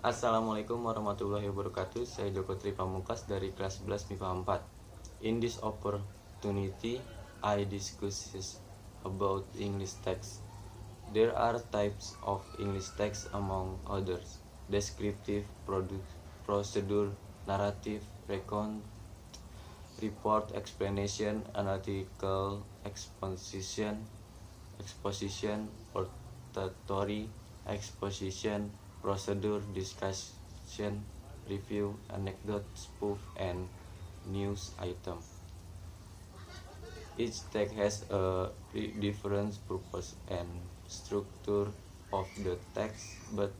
Assalamualaikum warahmatullahi wabarakatuh. Saya Joko Tri Pamungkas dari kelas 11 MIPA 4. In this opportunity, I discuss about English text. There are types of English text among others: descriptive, procedure, narrative, recount, report, explanation, analytical, exposition, oratory, exposition, procedure, discussion, review, anecdote, spoof, and news item. Each text has a different purpose and structure of the text, but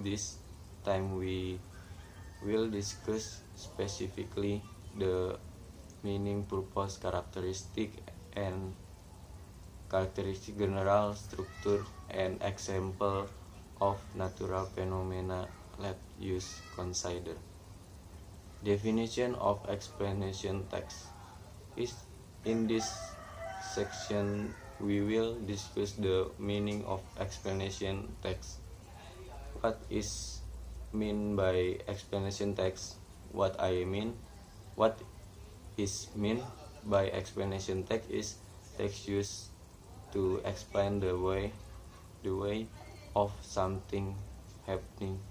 this time we will discuss specifically the meaning, purpose, characteristic, general structure, and example of natural phenomena. Let us consider. Definition of explanation text is in this section we will discuss the meaning of explanation text. What is mean by explanation text? What is mean by explanation text is text used to explain the way of something happening,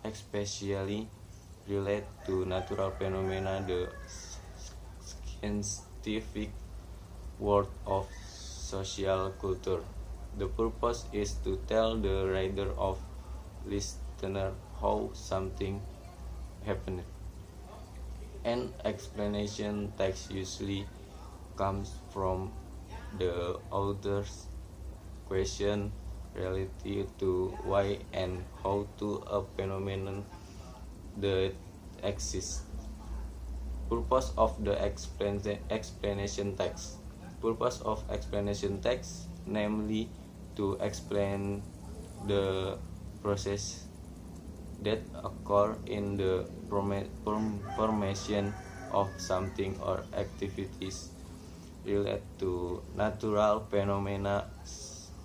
especially relate to natural phenomena, the scientific world of social culture. The purpose is to tell the reader or listener how something happened. An explanation text usually comes from the author's question related to why and how to a phenomenon that exists. Purpose of the explanation text. Purpose of explanation text, namely to explain the process that occur in the formation of something or activities related to natural phenomena,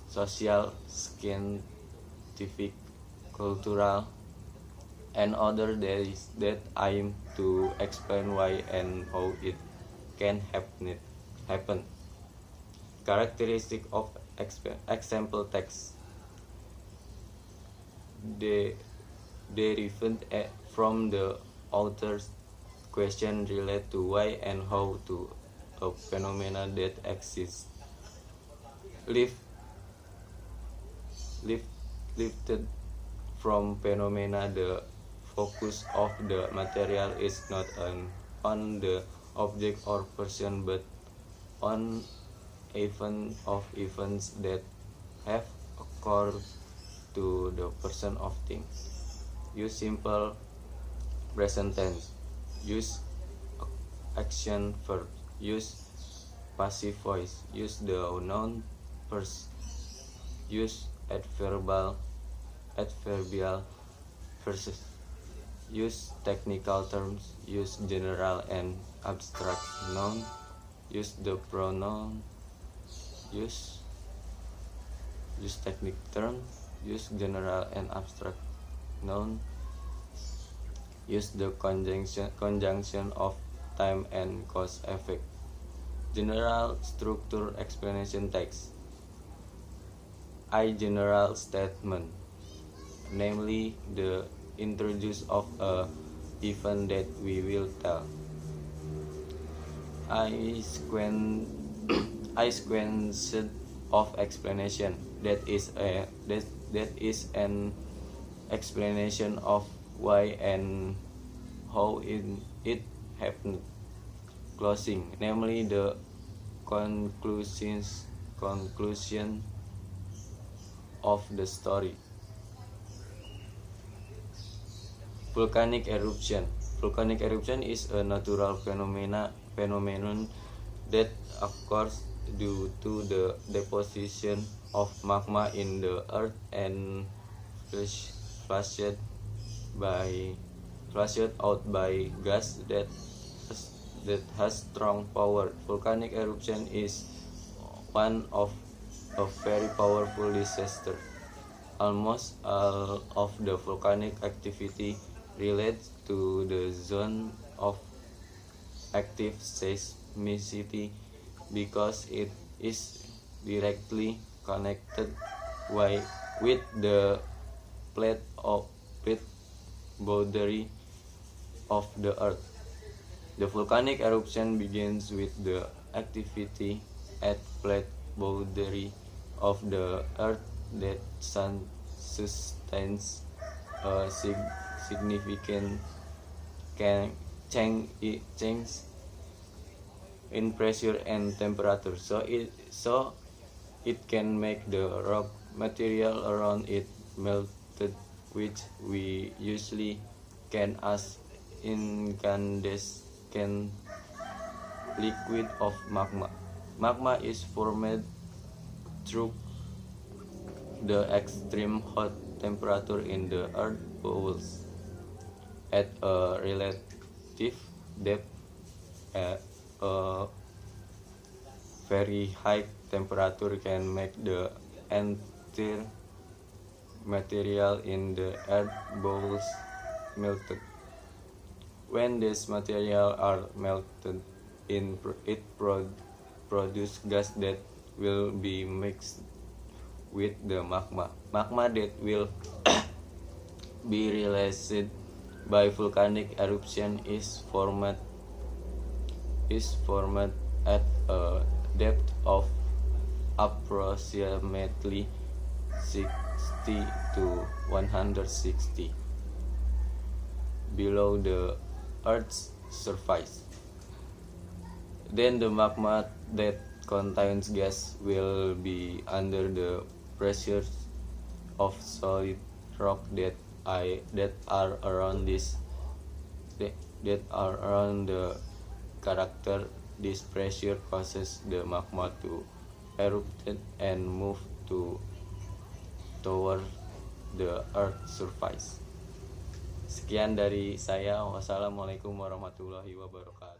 social, scientific, cultural, and other that aim to explain why and how it can happen. Characteristic of example text. Derived from the author's question relate to why and how to a phenomena that exists. Lifted from phenomena, the focus of the material is not on the object or person, but on events that have occurred to the person of thing. Use simple present tense. Use action verb. Use passive voice. Use the noun first. Use adverbial verses. Use technical terms. Use general and abstract noun. Use the pronoun. Use technical terms. Use general and abstract noun. Use the conjunction of time and cause effect. General structure explanation text. General statement, namely the introduce of a event that we will tell. Sequence of explanation, that is an explanation of why and how it happened. Closing, namely the conclusion of the story. Volcanic eruption. Volcanic eruption is a natural phenomenon that occurs due to the deposition of magma in the earth and flushed out by gas that has strong power. Volcanic eruption is one of a very powerful disaster. Almost all of the volcanic activity relates to the zone of active seismicity because it is directly connected with the plate boundary of the Earth. The volcanic eruption begins with the activity at plate boundary of the Earth that sustains a significant change in pressure and temperature. So it can make the rock material around it melted, which we usually can as incandescent liquid of magma. Magma is formed through the extreme hot temperature in the earth bowels at a relative depth. A very high temperature can make the entire material in the earth bowels melted. When these materials are melted, it produces gas that will be mixed with the magma. Magma that will be released by volcanic eruption is formed at a depth of approximately 60 to 160 below the Earth's surface. Then the magma that contains gas will be under the pressure of solid rock that are around the character. This pressure causes the magma to erupt and move toward the Earth's surface. Sekian dari saya. Wassalamualaikum warahmatullahi wabarakatuh.